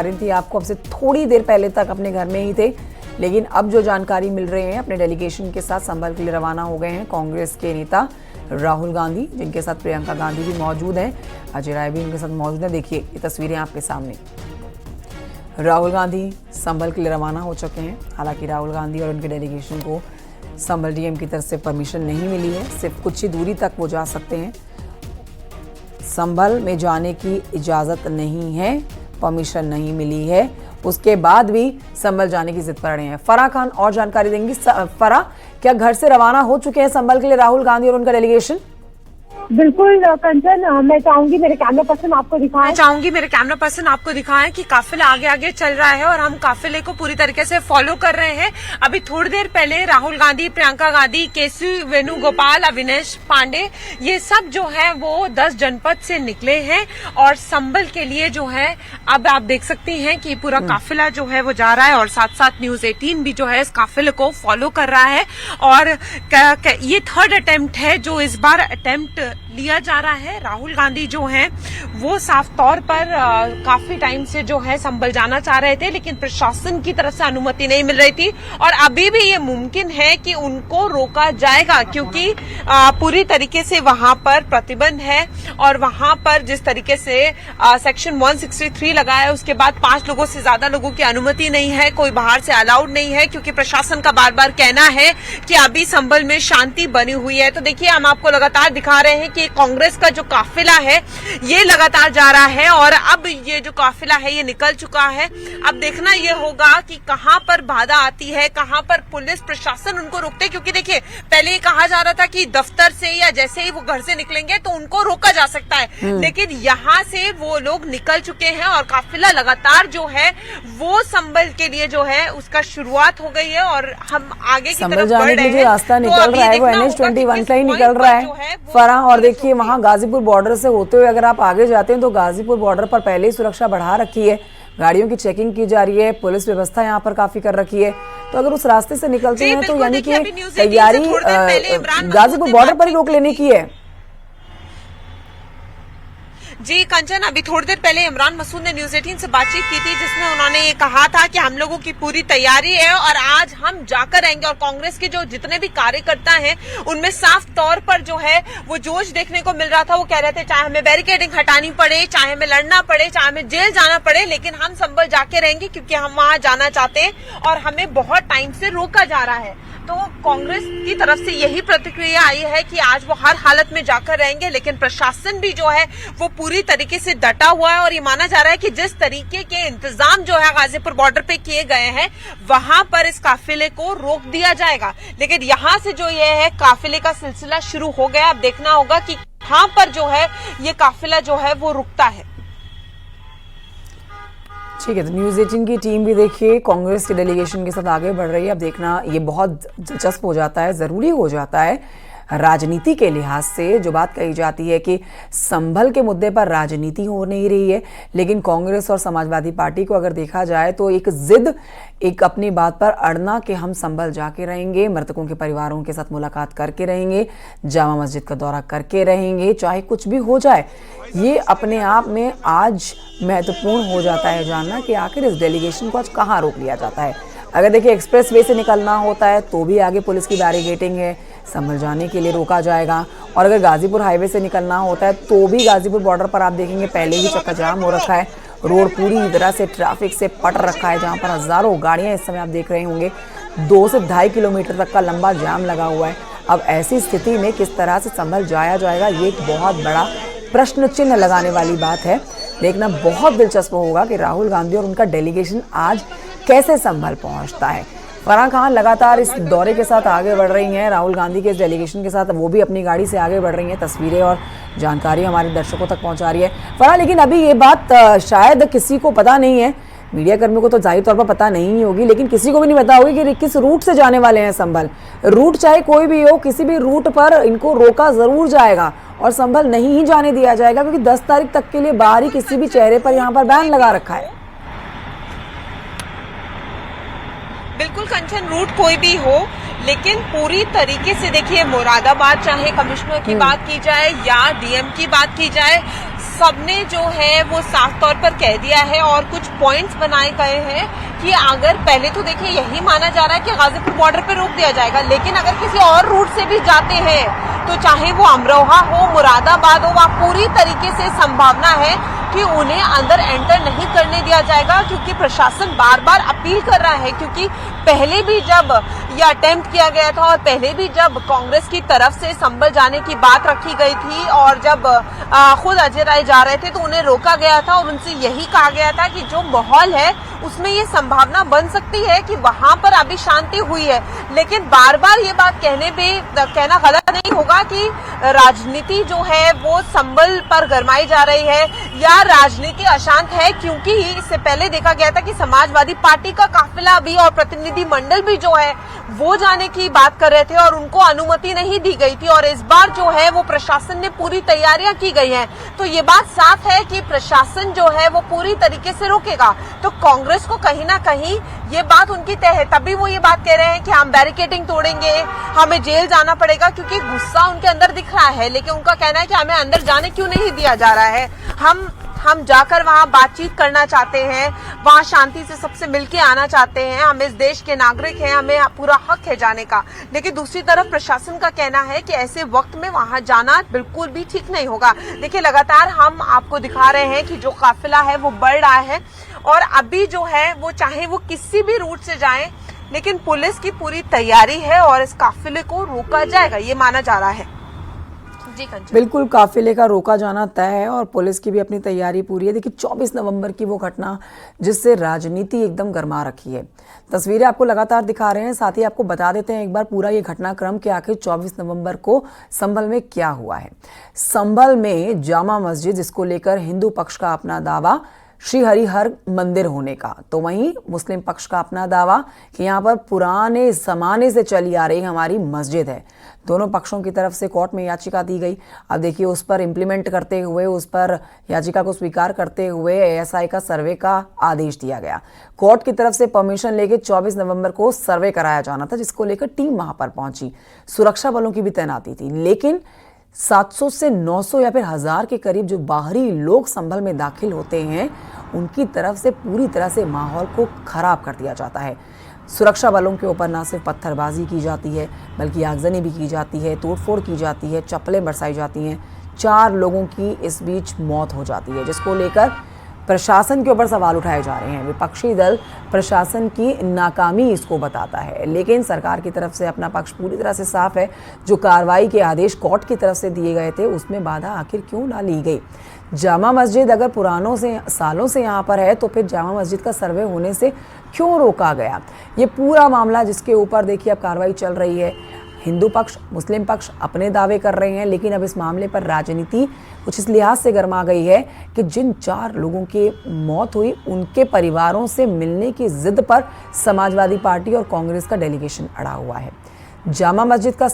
रही थी आपको अब से थोड़ी देर पहले तक अपने घर में ही थे, लेकिन अब जो जानकारी मिल रही है अपने डेलीगेशन के साथ संभल के लिए रवाना हो गए हैं कांग्रेस के नेता राहुल गांधी, जिनके साथ प्रियंका गांधी भी मौजूद हैं, अजय राय भी उनके साथ मौजूद है। देखिए ये तस्वीरें आपके सामने। राहुल गांधी संभल के लिए रवाना हो चुके हैं। हालांकि राहुल गांधी और उनके डेलीगेशन को संभल डीएम की तरफ से परमिशन नहीं मिली है, सिर्फ कुछ ही दूरी तक वो जा सकते हैं। संभल में जाने की इजाजत नहीं है, परमिशन नहीं मिली है, उसके बाद भी संभल जाने की जिद पर रहे हैं। फराह खान और जानकारी देंगी। फराह, क्या घर से रवाना हो चुके हैं संभल के लिए राहुल गांधी और उनका डेलीगेशन? बिल्कुल कंचन, मैं चाहूंगी मेरे कैमरा पर्सन आपको दिखाएं कि काफिला आगे आगे चल रहा है और हम काफिले को पूरी तरीके से फॉलो कर रहे हैं। अभी थोड़ी देर पहले राहुल गांधी, प्रियंका गांधी, केसी वेणुगोपाल, अविनेश पांडे, ये सब जो है वो 10 जनपद से निकले हैं और संभल के लिए जो है अब आप देख सकती हैं कि पूरा काफिला जो है वो जा रहा है और साथ साथ न्यूज 18 भी जो है इस काफिले को फॉलो कर रहा है। और ये थर्ड अटेम्प्ट है जो इस बार अटेम्प्ट लिया जा रहा है। राहुल गांधी जो हैं वो साफ तौर पर काफी टाइम से जो है संभल जाना चाह रहे थे, लेकिन प्रशासन की तरफ से अनुमति नहीं मिल रही थी और अभी भी ये मुमकिन है कि उनको रोका जाएगा, क्योंकि पूरी तरीके से वहां पर प्रतिबंध है और वहां पर जिस तरीके से सेक्शन 163 लगा है, उसके बाद 5 लोगों से ज्यादा लोगों की अनुमति नहीं है, कोई बाहर से अलाउड नहीं है, क्योंकि प्रशासन का बार बार कहना है कि अभी संभल में शांति बनी हुई है। तो देखिए हम आपको लगातार दिखा रहे हैं कि कांग्रेस का जो काफिला है ये लगातार जा रहा है और अब ये जो काफिला है ये निकल चुका है। अब देखना ये होगा कि कहां पर बाधा आती है, कहां पर पुलिस प्रशासन उनको रोकते, क्योंकि देखिए पहले ये कहा जा रहा था कि दफ्तर से या जैसे ही वो घर से निकलेंगे तो उनको रोका जा सकता है, लेकिन यहां से वो लोग निकल चुके हैं और काफिला लगातार जो है वो संभल के लिए जो है उसका शुरुआत हो गई है और हम आगे की तरफ बढ़ रहे हैं। रास्ता निकल रहा है वो NH-21 का ही निकल रहा है फराह। और देखिए वहां गाजीपुर बॉर्डर से होते हुए अगर आप आगे जाते हैं तो गाजीपुर बॉर्डर पर पहले ही सुरक्षा बढ़ा रखी है, गाड़ियों की चेकिंग की जा रही है, पुलिस व्यवस्था यहाँ पर काफी कर रखी है। तो अगर उस रास्ते से निकलते हैं तो यानी कि तैयारी गाजीपुर बॉर्डर पर ही रोक लेने की है। जी कंचन, अभी थोड़ी देर पहले इमरान मसूद ने न्यूज 18 से बातचीत की थी, जिसमें उन्होंने ये कहा था कि हम लोगों की पूरी तैयारी है और आज हम जाकर आएंगे। और कांग्रेस के जो जितने भी कार्यकर्ता हैं उनमें साफ तौर पर जो है वो जोश देखने को मिल रहा था। वो कह रहे थे चाहे हमें बैरिकेडिंग हटानी पड़े, चाहे हमें लड़ना पड़े, चाहे हमें जेल जाना पड़े, लेकिन हम संभल जाके रहेंगे क्योंकि हम वहां जाना चाहते हैं और हमें बहुत टाइम से रोका जा रहा है। तो कांग्रेस की तरफ से यही प्रतिक्रिया आई है कि आज वो हर हालत में जाकर रहेंगे, लेकिन प्रशासन भी जो है वो पूरी तरीके से डटा हुआ है और ये माना जा रहा है कि जिस तरीके के इंतजाम जो है गाजीपुर बॉर्डर पे किए गए हैं वहां पर इस काफिले को रोक दिया जाएगा। लेकिन यहां से जो ये है काफिले का सिलसिला शुरू हो गया। अब देखना होगा कि कहां पर जो है ये काफिला जो है वो रुकता है। ठीक है, तो न्यूज 18 की टीम भी देखिए कांग्रेस के डेलीगेशन के साथ आगे बढ़ रही है। अब देखना ये बहुत दिलचस्प हो जाता है, जरूरी हो जाता है राजनीति के लिहाज से। जो बात कही जाती है कि संभल के मुद्दे पर राजनीति हो नहीं रही है, लेकिन कांग्रेस और समाजवादी पार्टी को अगर देखा जाए तो एक जिद, एक अपनी बात पर अड़ना कि हम संभल जाके रहेंगे, मृतकों के परिवारों के साथ मुलाकात करके रहेंगे, जामा मस्जिद का दौरा करके रहेंगे, चाहे कुछ भी हो जाए। ये अपने आप में आज महत्वपूर्ण हो जाता है जानना कि आखिर इस डेलीगेशन को आज कहाँ रोक लिया जाता है। अगर देखिए एक्सप्रेस वे से निकलना होता है तो भी आगे पुलिस की बैरिकेडिंग है, संभल जाने के लिए रोका जाएगा। और अगर गाजीपुर हाईवे से निकलना होता है तो भी गाजीपुर बॉर्डर पर आप देखेंगे पहले ही चक्का जाम हो रखा है, रोड पूरी तरह से ट्रैफिक से पट रखा है, जहां पर हजारों गाड़ियां इस समय आप देख रहे होंगे 2 से 2.5 किलोमीटर तक का लंबा जाम लगा हुआ है। अब ऐसी स्थिति में किस तरह से संभल जाया जाएगा, ये एक बहुत बड़ा प्रश्न चिन्ह लगाने वाली बात है। देखना बहुत दिलचस्प होगा कि राहुल गांधी और उनका डेलीगेशन आज कैसे संभल पहुंचता है। फराह खान लगातार इस दौरे के साथ आगे बढ़ रही हैं, राहुल गांधी के इस डेलीगेशन के साथ वो भी अपनी गाड़ी से आगे बढ़ रही हैं। तस्वीरें और जानकारी हमारे दर्शकों तक पहुंचा रही है फराह। लेकिन अभी ये बात शायद किसी को पता नहीं है, मीडिया कर्मियों को तो जाहिर तौर पर पता नहीं होगी, लेकिन किसी को भी नहीं पता होगी कि किस रूट से जाने वाले हैं संभल। रूट चाहे कोई भी हो, किसी भी रूट पर इनको रोका जरूर जाएगा और संभल नहीं ही जाने दिया जाएगा, क्योंकि 10 तारीख तक के लिए बाहरी किसी भी चेहरे पर यहाँ पर बैन लगा रखा है। बिल्कुल कंचन, रूट कोई भी हो, लेकिन पूरी तरीके से देखिए, मुरादाबाद चाहे कमिश्नर की बात की जाए या डीएम की बात की जाए, सबने जो है वो साफ तौर पर कह दिया है और कुछ पॉइंट्स बनाए गए हैं कि अगर पहले तो देखिए यही माना जा रहा है कि गाजीपुर बॉर्डर पे रोक दिया जाएगा, लेकिन अगर किसी और रूट से भी जाते हैं तो चाहे वो अमरोहा हो, मुरादाबाद हो, वहाँ पूरी तरीके से संभावना है कि उन्हें अंदर एंटर नहीं करने दिया जाएगा, क्योंकि प्रशासन बार बार अपील कर रहा है। क्योंकि पहले भी जब यह अटेम्प्ट किया गया था और पहले भी जब कांग्रेस की तरफ से संभल जाने की बात रखी गई थी और जब खुद अजय राय जा रहे थे तो उन्हें रोका गया था और उनसे यही कहा गया था कि जो माहौल है उसमें ये संभावना बन सकती है कि वहां पर अभी शांति हुई है। लेकिन बार बार ये बात कहना गलत नहीं होगा कि राजनीति जो है वो संभल पर गरमाई जा रही है या राजनीति अशांत है, क्योंकि इससे पहले देखा गया था कि समाजवादी पार्टी का काफिला भी और प्रतिनिधि मंडल भी जो है वो जाने की बात कर रहे थे और उनको अनुमति नहीं दी गई थी। और इस बार जो है वो प्रशासन ने पूरी तैयारियां की गई हैं, तो ये बात साफ है कि प्रशासन जो है वो पूरी तरीके से रोकेगा। तो कांग्रेस को कहीं ना कहीं ये बात उनकी तय है, तभी वो ये बात कह रहे हैं कि हम बैरिकेडिंग तोड़ेंगे, हमें जेल जाना पड़ेगा, क्योंकि गुस्सा उनके अंदर दिख रहा है। लेकिन उनका कहना है कि हमें अंदर जाने क्यों नहीं दिया जा रहा है, हम जाकर वहां बातचीत करना चाहते हैं, वहां शांति से सबसे मिलके आना चाहते हैं, हम इस देश के नागरिक हैं, हमें पूरा हक है जाने का। लेकिन दूसरी तरफ प्रशासन का कहना है कि ऐसे वक्त में वहां जाना बिल्कुल भी ठीक नहीं होगा। देखिए, लगातार हम आपको दिखा रहे हैं कि जो काफिला है वो बढ़ रहा है और अभी जो है वो चाहे वो किसी भी रूट से जाए, लेकिन पुलिस की पूरी तैयारी है और इस काफिले को रोका जाएगा, ये माना जा रहा है। जी कंचन, बिल्कुल, काफिले का रोका जाना तय है और पुलिस की भी अपनी तैयारी पूरी है। देखिए, 24 नवंबर की वो घटना जिससे राजनीति एकदम गर्मा रखी है, तस्वीरें आपको लगातार दिखा रहे हैं। साथ ही आपको बता देते हैं एक बार पूरा ये घटनाक्रम कि आखिर 24 नवंबर को संभल में क्या हुआ है। संभल में जामा मस्जिद, जिसको लेकर हिंदू पक्ष का अपना दावा श्री हरिहर मंदिर होने का, तो वहीं मुस्लिम पक्ष का अपना दावा कि यहाँ पर पुराने जमाने से चली आ रही हमारी मस्जिद है। दोनों पक्षों की तरफ से कोर्ट में याचिका दी गई। अब देखिए, उस पर इम्प्लीमेंट करते हुए, उस पर याचिका को स्वीकार करते हुए एएसआई का सर्वे का आदेश दिया गया। कोर्ट की तरफ से परमिशन लेके 24 नवंबर को सर्वे कराया जाना था, जिसको लेकर टीम वहां पर पहुंची। सुरक्षा बलों की भी तैनाती थी, लेकिन 700 से 900 या फिर 1000 के करीब जो बाहरी लोग संभल में दाखिल होते हैं, उनकी तरफ से पूरी तरह से माहौल को खराब कर दिया जाता है। सुरक्षा बलों के ऊपर ना सिर्फ पत्थरबाजी की जाती है, बल्कि आगजनी भी की जाती है, तोड़फोड़ की जाती है, चप्पलें बरसाई जाती हैं। 4 लोगों की इस बीच मौत हो जाती है, जिसको लेकर प्रशासन के ऊपर सवाल उठाए जा रहे हैं। विपक्षी दल प्रशासन की नाकामी इसको बताता है, लेकिन सरकार की तरफ से अपना पक्ष पूरी तरह से साफ है। जो कार्रवाई के आदेश कोर्ट की तरफ से दिए गए थे, उसमें बाधा आखिर क्यों ना ली गई। जामा मस्जिद अगर सालों से यहाँ पर है, तो फिर जामा मस्जिद का सर्वे होने से क्यों रोका गया? ये पूरा मामला जिसके ऊपर देखिए अब कार्रवाई चल रही है। हिंदू पक्ष, मुस्लिम पक्ष अपने दावे कर रहे हैं, लेकिन अब इस मामले पर राजनीति कुछ इस लिहाज से गर्मा गई है कि जिन 4 लोगों की मौत हुई, उनके परिवारों से मिलने की जिद पर समाजवादी पार्टी और कांग्रेस का डेलीगेशन अड़ा हुआ है। जामा मस्जिद का